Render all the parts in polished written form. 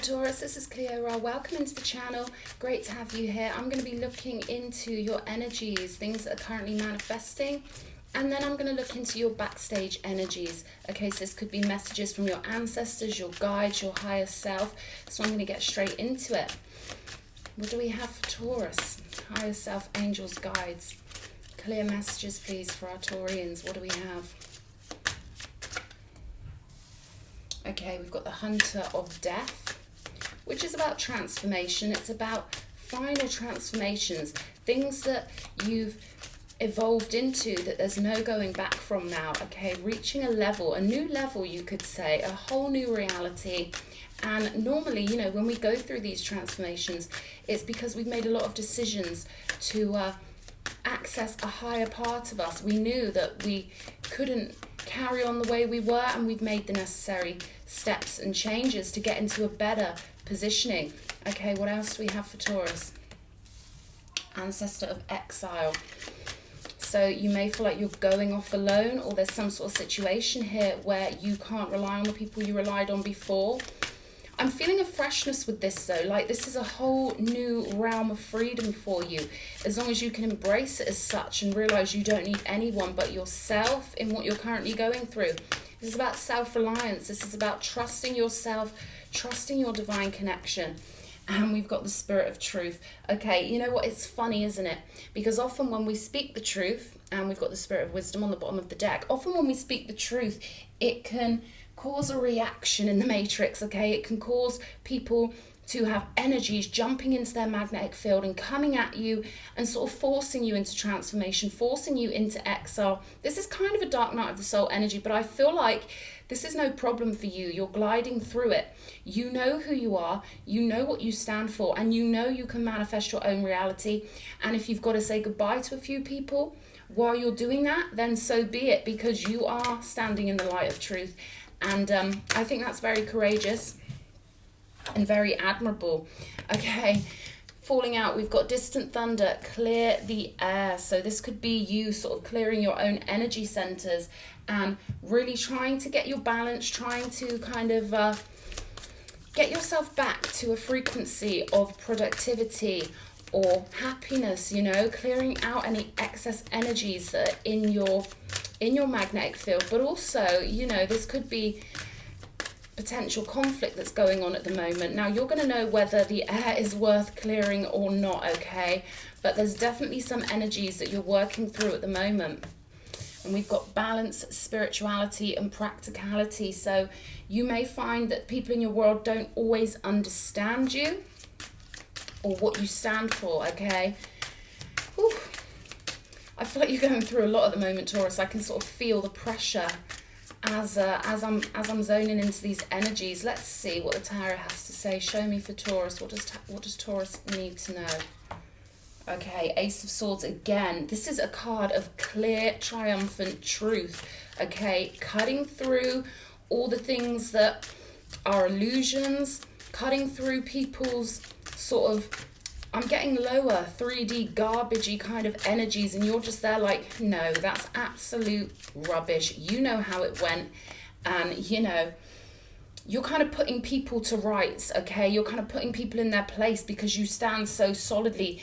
Taurus, this is Cleo. Welcome into the channel. Great to have you here. I'm going to be looking into your energies, things that are currently manifesting, and then I'm going to look into your backstage energies. Okay, so this could be messages from your ancestors, your guides, your higher self. So I'm going to get straight into it. What do we have for Taurus? Higher self, angels, guides. Clear messages, please, for our Taurians. What do we have? Okay, we've got the Hunter of Death, which is about transformation. It's about final transformations, things that you've evolved into that there's no going back from now. Okay, reaching a level, a new level, you could say, a whole new reality. And normally, you know, when we go through these transformations, it's because we've made a lot of decisions to access a higher part of us. We knew that we couldn't carry on the way we were, and we've made the necessary steps and changes to get into a better positioning. Okay, what else do we have for Taurus? Ancestor of Exile. So you may feel like you're going off alone, or there's some sort of situation here where you can't rely on the people you relied on before. I'm feeling a freshness with this though, like this is a whole new realm of freedom for you, as long as you can embrace it as such and realize you don't need anyone but yourself in what you're currently going through. This is about self-reliance. This is about trusting yourself, trusting your divine connection. And we've got the Spirit of Truth. Okay, you know what? It's funny, isn't it? Because often when we speak the truth, and we've got the Spirit of Wisdom on the bottom of the deck, often when we speak the truth, it can cause a reaction in the matrix. Okay, it can cause people to have energies jumping into their magnetic field and coming at you and sort of forcing you into transformation, forcing you into exile. This is kind of a dark night of the soul energy, but I feel like this is no problem for you. You're gliding through it. You know who you are, you know what you stand for, and you know you can manifest your own reality. And if you've got to say goodbye to a few people while you're doing that, then so be it, because you are standing in the light of truth. And I think that's very courageous and very admirable. Okay, falling out, we've got distant thunder, clear the air. So this could be you sort of clearing your own energy centers and really trying to get your balance, trying to kind of get yourself back to a frequency of productivity or happiness, you know, clearing out any excess energies that are in your magnetic field. But also, you know, this could be potential conflict that's going on at the moment. Now, you're going to know whether the air is worth clearing or not, okay? But there's definitely some energies that you're working through at the moment. And we've got balance, spirituality, and practicality. So you may find that people in your world don't always understand you or what you stand for, okay? Whew. I feel like you're going through a lot at the moment, Taurus. I can sort of feel the pressure as I'm zoning into these energies. Let's see what the tarot has to say. Show me for Taurus. What does Taurus need to know? Okay, Ace of Swords again. This is a card of clear, triumphant truth. Okay, cutting through all the things that are illusions, cutting through people's sort of, I'm getting lower 3D garbagey kind of energies, and you're just there like, no, that's absolute rubbish. You know how it went, and you know, you're kind of putting people to rights, okay? You're kind of putting people in their place because you stand so solidly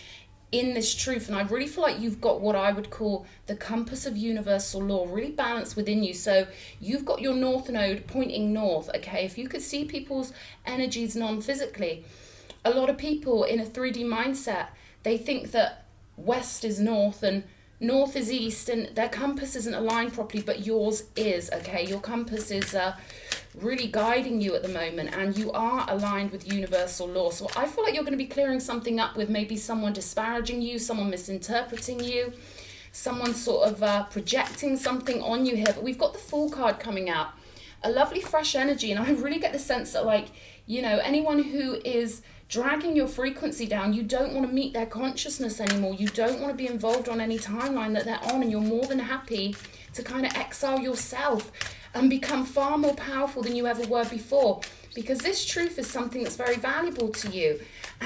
in this truth. And I really feel like you've got what I would call the compass of universal law really balanced within you. So you've got your north node pointing north, okay? If you could see people's energies non-physically, a lot of people in a 3D mindset, they think that west is north and north is east, and their compass isn't aligned properly, but yours is, okay? Your compass is really guiding you at the moment, and you are aligned with universal law. So I feel like you're going to be clearing something up with maybe someone disparaging you, someone misinterpreting you, someone sort of projecting something on you here. But we've got the Fool card coming out, a lovely fresh energy, and I really get the sense that, like, you know, anyone who is dragging your frequency down, you don't want to meet their consciousness anymore. You don't want to be involved on any timeline that they're on, and you're more than happy to kind of exile yourself and become far more powerful than you ever were before, because this truth is something that's very valuable to you.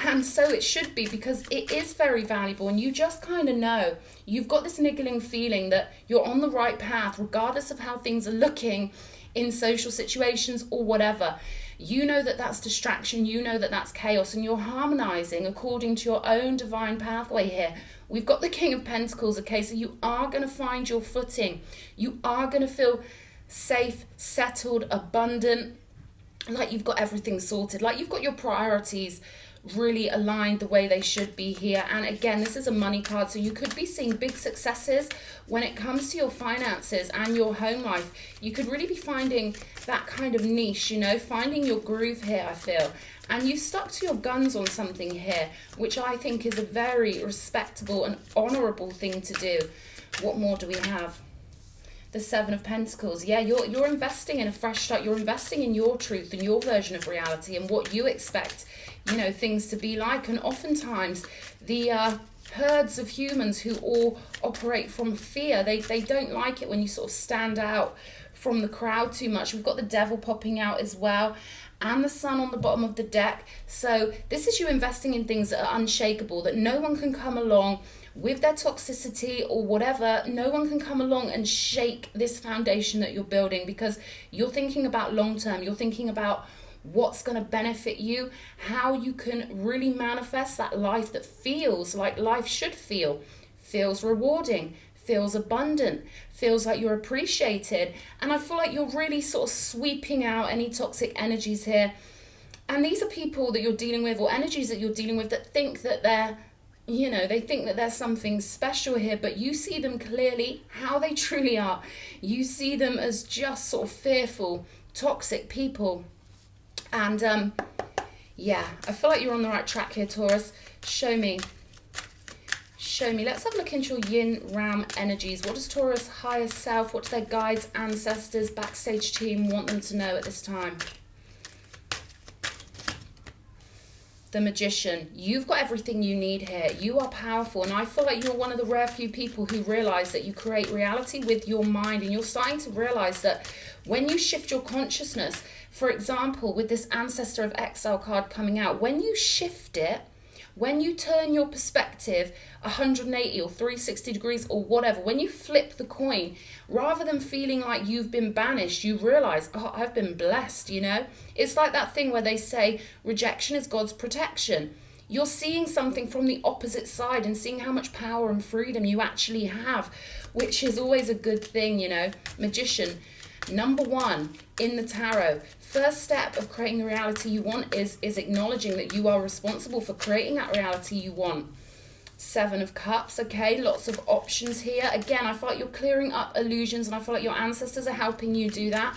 And so it should be, because it is very valuable, and you just kind of know, you've got this niggling feeling that you're on the right path regardless of how things are looking in social situations or whatever. You know that that's distraction. You know that that's chaos, and you're harmonizing according to your own divine pathway here. We've got the King of Pentacles, okay? So you are going to find your footing. You are going to feel safe, settled, abundant, like you've got everything sorted, like you've got your priorities really aligned the way they should be here. And again, this is a money card, so you could be seeing big successes when it comes to your finances and your home life. You could really be finding that kind of niche, you know, finding your groove here, I feel. And you stuck to your guns on something here, which I think is a very respectable and honorable thing to do. What more do we have? The Seven of Pentacles. Yeah, you're investing in a fresh start. You're investing in your truth and your version of reality and what you expect, you know, things to be like. And oftentimes the herds of humans who all operate from fear, they don't like it when you sort of stand out from the crowd too much. We've got the Devil popping out as well, and the Sun on the bottom of the deck. So this is you investing in things that are unshakable, that no one can come along with their toxicity or whatever. No one can come along and shake this foundation that you're building, because you're thinking about long term. You're thinking about what's going to benefit you, how you can really manifest that life that feels like life should feel, feels rewarding, feels abundant, feels like you're appreciated. And I feel like you're really sort of sweeping out any toxic energies here. And these are people that you're dealing with, or energies that you're dealing with, that think that they're, you know, they think that there's something special here, but you see them clearly how they truly are. You see them as just sort of fearful, toxic people. And yeah, I feel like you're on the right track here, Taurus. Show me. Let's have a look into your yin ram energies. What does Taurus higher self, what do their guides, ancestors, backstage team want them to know at this time? The Magician. You've got everything you need here. You are powerful, and I feel like you're one of the rare few people who realize that you create reality with your mind. And you're starting to realize that when you shift your consciousness, for example, with this Ancestor of Exile card coming out, when you shift it, when you turn your perspective 180 or 360 degrees or whatever, when you flip the coin, rather than feeling like you've been banished, you realize, oh, I've been blessed, you know? It's like that thing where they say rejection is God's protection. You're seeing something from the opposite side and seeing how much power and freedom you actually have, which is always a good thing, you know? Magician. Number one in the tarot, first step of creating the reality you want is acknowledging that you are responsible for creating that reality you want. Seven of Cups, okay, lots of options here. Again, I feel like you're clearing up illusions, and I feel like your ancestors are helping you do that.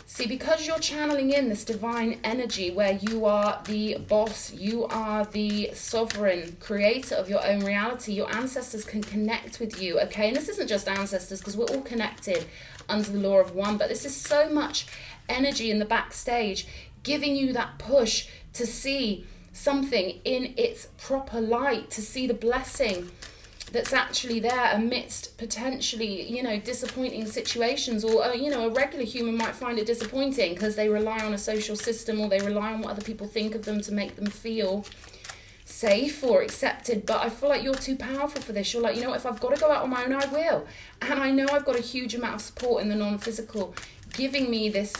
See, because you're channeling in this divine energy where you are the boss, you are the sovereign creator of your own reality, your ancestors can connect with you, okay? And this isn't just ancestors, because we're all connected under the law of one, but this is so much energy in the backstage giving you that push to see something in its proper light, to see the blessing that's actually there amidst potentially, you know, disappointing situations. Or you know, a regular human might find it disappointing because they rely on a social system, or they rely on what other people think of them to make them feel safe or accepted. But I feel like you're too powerful for this. You're like, you know what, if I've got to go out on my own, I will. And I know I've got a huge amount of support in the non-physical giving me this,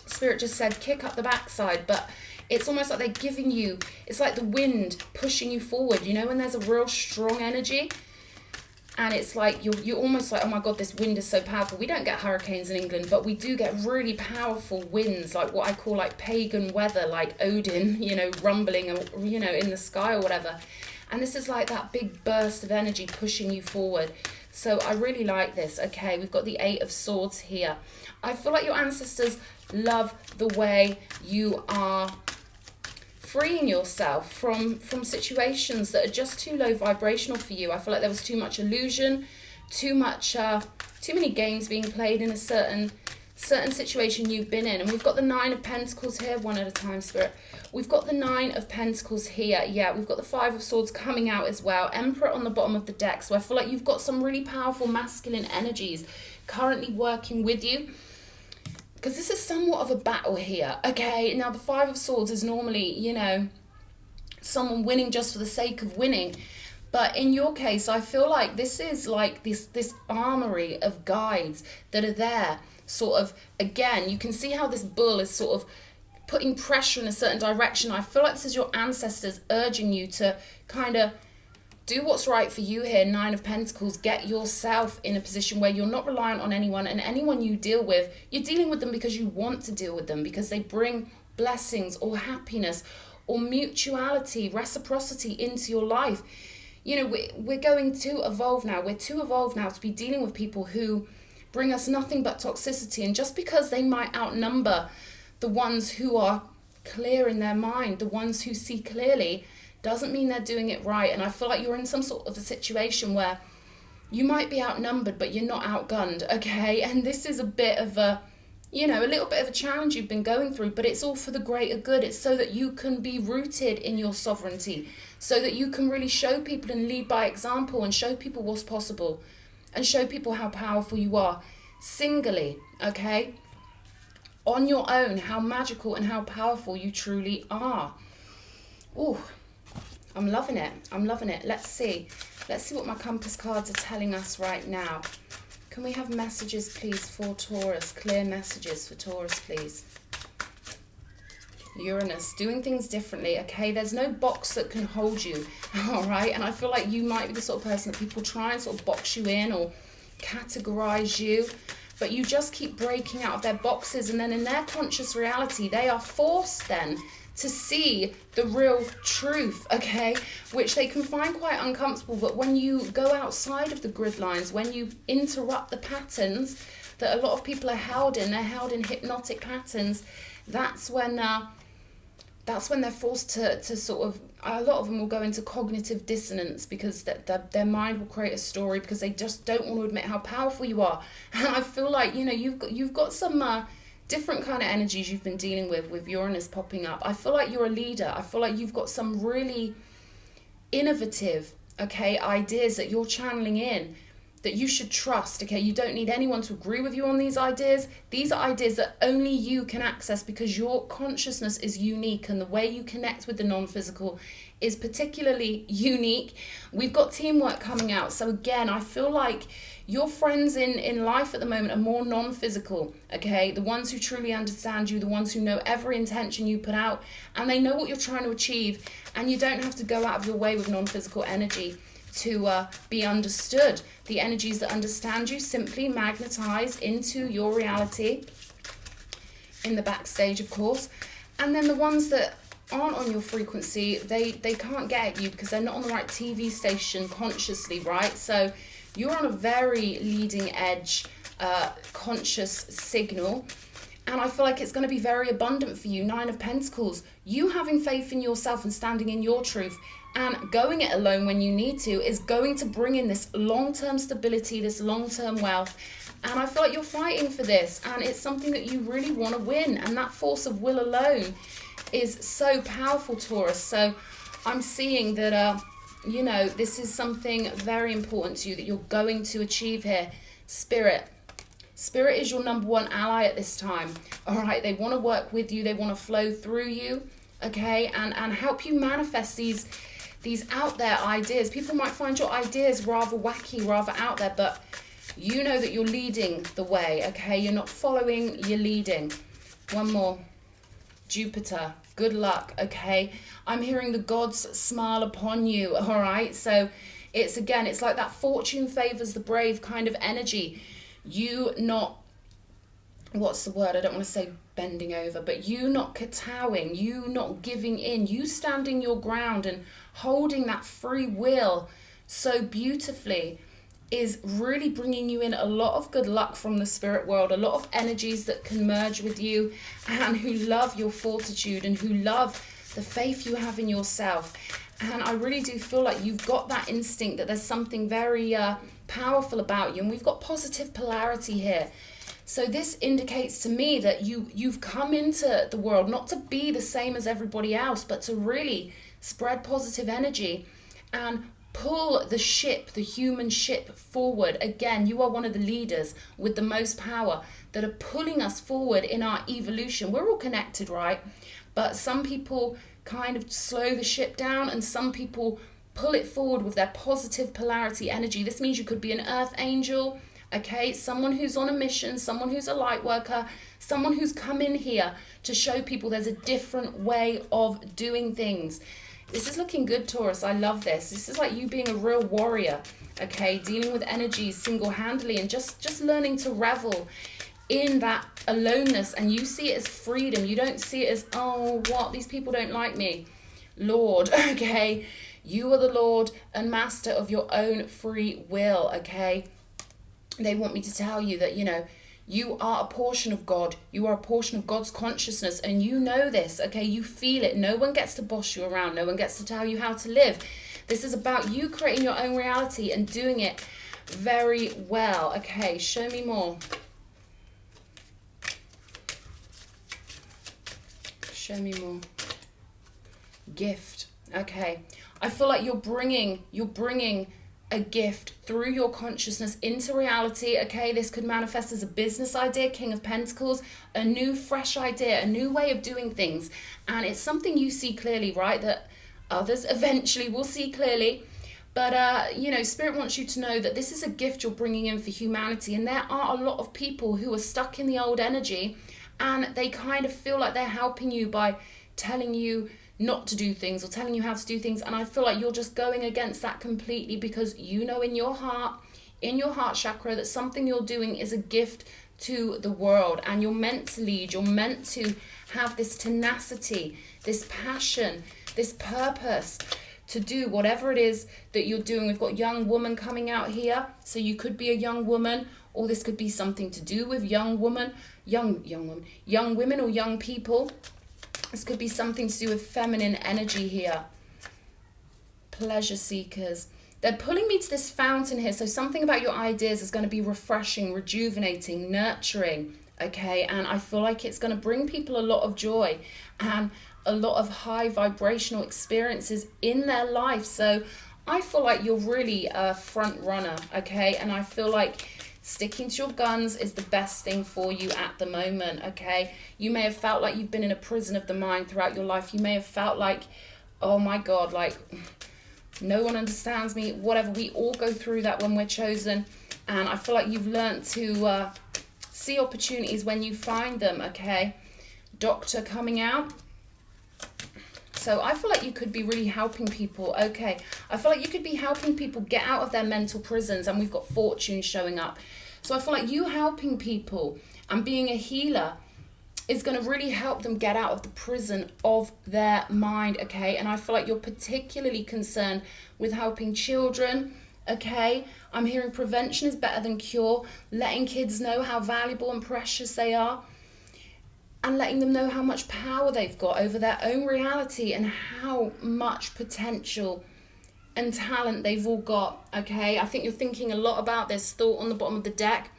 Spirit just said kick up the backside, but it's almost like they're giving you, it's like the wind pushing you forward, you know, when there's a real strong energy. And it's like, you're almost like, oh my God, this wind is so powerful. We don't get hurricanes in England, but we do get really powerful winds, like what I call like pagan weather, like Odin, you know, rumbling, you know, in the sky or whatever. And this is like that big burst of energy pushing you forward. So I really like this. Okay, we've got the Eight of Swords here. I feel like your ancestors love the way you are freeing yourself from situations that are just too low vibrational for you. I feel like there was too much illusion, too many games being played in a certain situation you've been in. And we've got the Nine of Pentacles here, one at a time, Spirit. We've got the Nine of Pentacles here. Yeah, we've got the Five of Swords coming out as well. Emperor on the bottom of the deck. So I feel like you've got some really powerful masculine energies currently working with you, because this is somewhat of a battle here. Okay, now the Five of Swords is normally, you know, someone winning just for the sake of winning. But in your case, I feel like this is like this armory of guides that are there sort of, again, you can see how this bull is sort of putting pressure in a certain direction. I feel like this is your ancestors urging you to kind of do what's right for you here. 9 of Pentacles. Get yourself in a position where you're not reliant on anyone, and anyone you deal with, you're dealing with them because you want to deal with them, because they bring blessings or happiness or mutuality, reciprocity into your life. You know, we're going to evolve now. We're too evolved now to be dealing with people who bring us nothing but toxicity. And just because they might outnumber the ones who are clear in their mind, the ones who see clearly, doesn't mean they're doing it right. And I feel like you're in some sort of a situation where you might be outnumbered, but you're not outgunned, okay? And this is a bit of a, you know, a little bit of a challenge you've been going through, but it's all for the greater good. It's so that you can be rooted in your sovereignty, so that you can really show people and lead by example and show people what's possible and show people how powerful you are singly, okay? On your own, how magical and how powerful you truly are. Ooh, I'm loving it. I'm loving it. Let's see what my compass cards are telling us right now. Can we have messages, please, for Taurus? Clear messages for Taurus, please. Uranus, doing things differently, okay? There's no box that can hold you, all right? And I feel like you might be the sort of person that people try and sort of box you in or categorize you, but you just keep breaking out of their boxes, and then in their conscious reality, they are forced then to see the real truth, okay, which they can find quite uncomfortable. But when you go outside of the grid lines, when you interrupt the patterns that a lot of people are held in, they're held in hypnotic patterns, that's when they're forced to sort of, a lot of them will go into cognitive dissonance, because their mind will create a story because they just don't want to admit how powerful you are. And I feel like, you know, you've got some different kind of energies you've been dealing with Uranus popping up. I feel like you're a leader. I feel like you've got some really innovative, okay, ideas that you're channeling in that you should trust, okay? You don't need anyone to agree with you on these ideas. These are ideas that only you can access because your consciousness is unique, and the way you connect with the non-physical is particularly unique. We've got teamwork coming out. So again, I feel like your friends in life at the moment are more non-physical, okay? The ones who truly understand you, the ones who know every intention you put out, and they know what you're trying to achieve, and you don't have to go out of your way with non-physical energy to be understood. The energies that understand you simply magnetize into your reality in the backstage, of course. And then the ones that aren't on your frequency, they can't get at you because they're not on the right TV station consciously, right? So you're on a very leading edge conscious signal, and I feel like it's going to be very abundant for you. 9 of Pentacles, you having faith in yourself and standing in your truth and going it alone when you need to is going to bring in this long-term stability, this long-term wealth. And I feel like you're fighting for this, and it's something that you really want to win, and that force of will alone is so powerful, Taurus. So I'm seeing that you know, this is something very important to you that you're going to achieve here. Spirit is your number one ally at this time, all right? They want to work with you, they want to flow through you, okay, and help you manifest these out there ideas. People might find your ideas rather wacky, rather out there, but you know that you're leading the way, okay? You're not following, you're leading. One more. Jupiter, good luck, okay? I'm hearing the gods smile upon you, all right? So it's, again, it's like that fortune favors the brave kind of energy. You not, what's the word? I don't want to say bending over, but you not kowtowing, you not giving in, you standing your ground and holding that free will so beautifully is really bringing you in a lot of good luck from the spirit world, a lot of energies that can merge with you and who love your fortitude and who love the faith you have in yourself. And I really do feel like you've got that instinct that there's something very powerful about you, and we've got positive polarity here. So this indicates to me that you've come into the world not to be the same as everybody else, but to really spread positive energy and pull the ship, the human ship, forward. Again, you are one of the leaders with the most power that are pulling us forward in our evolution. We're all connected, right? But some people kind of slow the ship down, and some people pull it forward with their positive polarity energy. This means you could be an earth angel, okay? Someone who's on a mission, someone who's a light worker, someone who's come in here to show people there's a different way of doing things. This is looking good, Taurus. I love this. This is like you being a real warrior, okay? Dealing with energies single-handedly and just learning to revel in that aloneness. And you see it as freedom. You don't see it as, oh, what? These people don't like me. Lord, okay? You are the Lord and master of your own free will, okay? They want me to tell you that, you know, you are a portion of God. You are a portion of God's consciousness, and you know this, okay? You feel it. No one gets to boss you around. No one gets to tell you how to live. This is about you creating your own reality and doing it very well. Okay, show me more. Show me more. Gift. Okay. I feel like you're bringing a gift through your consciousness into reality, okay? This could manifest as a business idea, King of Pentacles, a new fresh idea, a new way of doing things. And it's something you see clearly, right? That others eventually will see clearly. But, you know, Spirit wants you to know that this is a gift you're bringing in for humanity. And there are a lot of people who are stuck in the old energy, and they kind of feel like they're helping you by telling you not to do things or telling you how to do things. And I feel like you're just going against that completely, because you know in your heart chakra, that something you're doing is a gift to the world, and you're meant to lead. You're meant to have this tenacity, this passion, this purpose to do whatever it is that you're doing. We've got young woman coming out here, so you could be a young woman, or this could be something to do with young women or young people. This could be something to do with feminine energy here. Pleasure seekers. They're pulling me to this fountain here. So something about your ideas is going to be refreshing, rejuvenating, nurturing. Okay. And I feel like it's going to bring people a lot of joy and a lot of high vibrational experiences in their life. So I feel like you're really a front runner. Okay. And I feel like sticking to your guns is the best thing for you at the moment, okay? You may have felt like you've been in a prison of the mind throughout your life. You may have felt like, oh my God, like no one understands me, whatever. We all go through that when we're chosen. And I feel like you've learned to see opportunities when you find them, okay? Doctor coming out. So I feel like you could be really helping people, okay? I feel like you could be helping people get out of their mental prisons, and we've got fortune showing up. So I feel like you helping people and being a healer is going to really help them get out of the prison of their mind, okay? And I feel like you're particularly concerned with helping children, okay? I'm hearing prevention is better than cure, letting kids know how valuable and precious they are, and letting them know how much power they've got over their own reality and how much potential and talent they've all got, okay? I think you're thinking a lot about this thought on the bottom of the deck.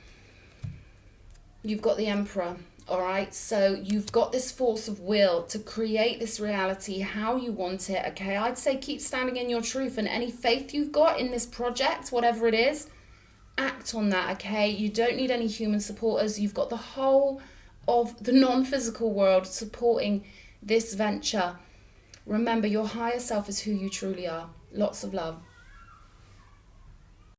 You've got the Emperor, all right? So you've got this force of will to create this reality how you want it, okay? I'd say keep standing in your truth, and any faith you've got in this project, whatever it is, act on that, okay? You don't need any human supporters. You've got the whole of the non-physical world supporting this venture. Remember, your higher self is who you truly are. Lots of love.